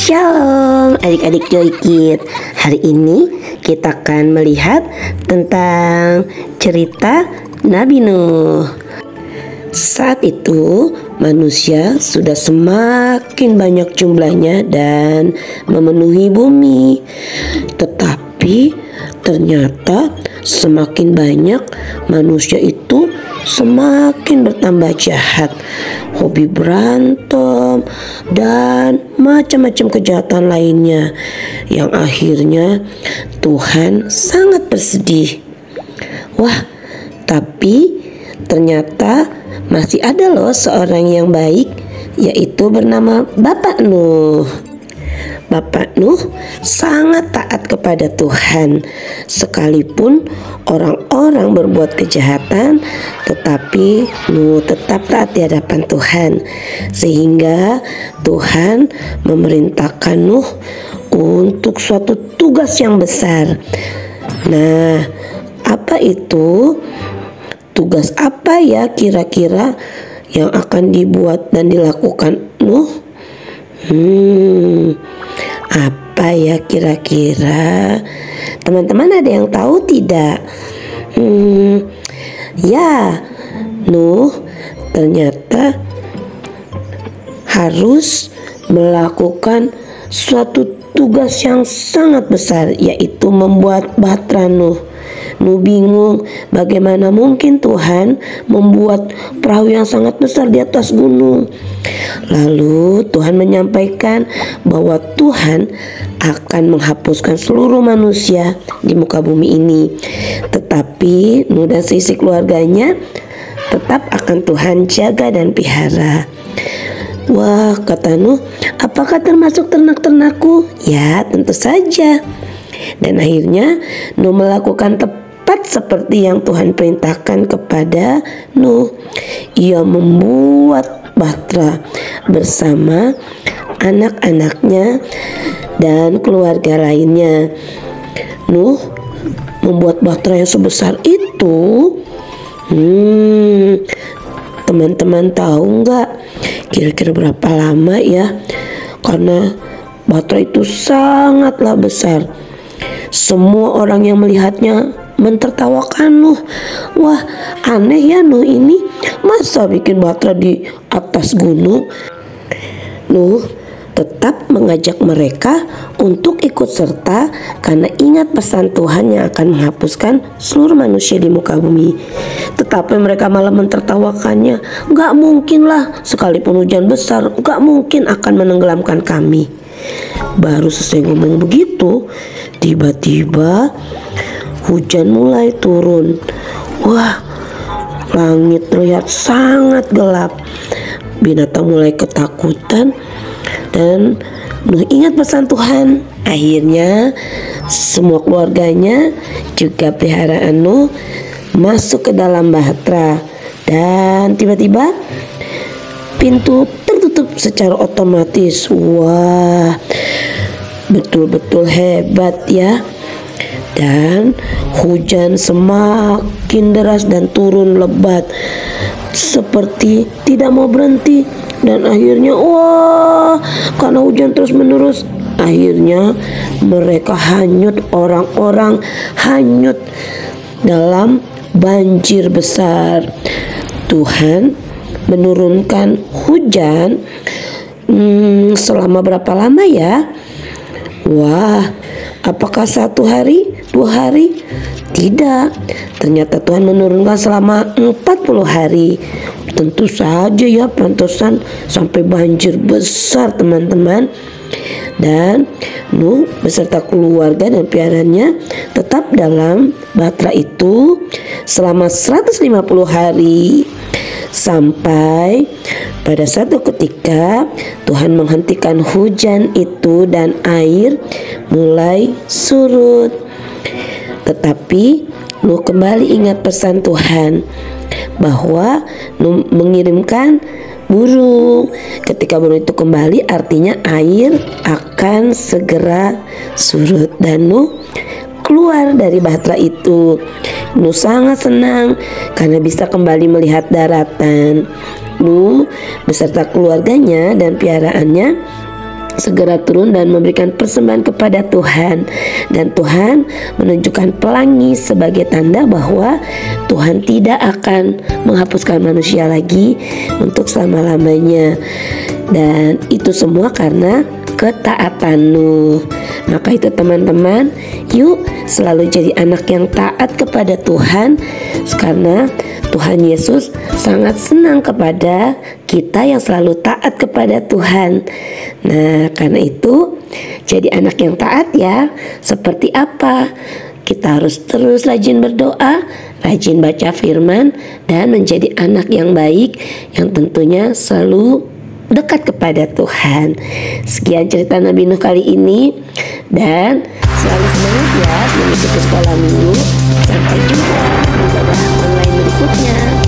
Shalom adik-adik Joykid. Hari ini kita akan melihat tentang cerita Nabi Nuh. Saat itu manusia sudah semakin banyak jumlahnya dan memenuhi bumi. Tetapi ternyata semakin banyak manusia itu semakin bertambah jahat, hobi berantem dan macam-macam kejahatan lainnya, yang akhirnya Tuhan sangat bersedih. Wah, tapi ternyata masih ada loh seorang yang baik, yaitu bernama Bapak Nuh. Bapak Nuh sangat taat kepada Tuhan. Sekalipun orang-orang berbuat kejahatan, tetapi Nuh tetap taat di hadapan Tuhan. Sehingga Tuhan memerintahkan Nuh untuk suatu tugas yang besar. Nah, apa itu? Tugas apa ya kira-kira yang akan dibuat dan dilakukan Nuh? Apa ya kira-kira? Teman-teman ada yang tahu tidak? Ya, Nuh ternyata harus melakukan suatu tugas yang sangat besar, yaitu membuat bahtera Nuh. Nuh bingung bagaimana mungkin Tuhan membuat perahu yang sangat besar di atas gunung. Lalu Tuhan menyampaikan bahwa Tuhan akan menghapuskan seluruh manusia di muka bumi ini. Tetapi Nuh dan seisi keluarganya tetap akan Tuhan jaga dan pelihara. Wah, kata Nuh, apakah termasuk ternak-ternakku? Ya, tentu saja. Dan akhirnya Nuh melakukan tepat seperti yang Tuhan perintahkan kepada Nuh. Ia membuat bahtera bersama anak-anaknya dan keluarga lainnya. Nuh membuat bahtera yang sebesar itu. Teman-teman tahu nggak kira-kira berapa lama ya? Karena bahtera itu sangatlah besar. Semua orang yang melihatnya mentertawakan Nuh. Wah, aneh ya Nuh ini, masa bikin bahtera di atas gunung? Nuh tetap mengajak mereka untuk ikut serta karena ingat pesan Tuhan yang akan menghapuskan seluruh manusia di muka bumi. Tetapi mereka malah mentertawakannya. Gak mungkin lah, sekalipun hujan besar gak mungkin akan menenggelamkan kami. Baru selesai ngomong begitu, tiba-tiba hujan mulai turun. Wah, langit terlihat sangat gelap. Binatang mulai ketakutan dan Nuh ingat pesan Tuhan. Akhirnya semua keluarganya juga peliharaan Nuh masuk ke dalam bahtera. Dan tiba-tiba pintu tertutup secara otomatis. Wah, betul-betul hebat ya. Dan hujan semakin deras dan turun lebat seperti tidak mau berhenti. Dan akhirnya karena hujan terus menerus, akhirnya mereka hanyut, orang-orang hanyut dalam banjir besar. Tuhan menurunkan hujan selama berapa lama ya? Wah, apakah 1 hari, 2 hari? Tidak, ternyata Tuhan menurunkan selama 40 hari. Tentu saja ya, pantesan sampai banjir besar teman-teman. Dan Nuh beserta keluarga dan piaranya tetap dalam bahtera itu selama 150 hari. Sampai pada satu ketika Tuhan menghentikan hujan itu dan air mulai surut. Tetapi Nuh kembali ingat pesan Tuhan bahwa Nuh mengirimkan burung. Ketika burung itu kembali, artinya air akan segera surut dan Nuh keluar dari bahtera itu. Nuh sangat senang karena bisa kembali melihat daratan. Nuh beserta keluarganya dan piaraannya segera turun dan memberikan persembahan kepada Tuhan, dan Tuhan menunjukkan pelangi sebagai tanda bahwa Tuhan tidak akan menghapuskan manusia lagi untuk selama-lamanya. Dan itu semua karena ketaatan Nuh. Maka itu teman-teman, yuk selalu jadi anak yang taat kepada Tuhan, karena Tuhan Yesus sangat senang kepada kita yang selalu taat kepada Tuhan. Nah, karena itu jadi anak yang taat ya. Seperti apa? Kita harus terus rajin berdoa, rajin baca firman, dan menjadi anak yang baik yang tentunya selalu dekat kepada Tuhan. Sekian cerita Nabi Nuh kali ini, dan selalu semangat ya mengikuti sekolah minggu. Sampai jumpa di ibadah online berikutnya.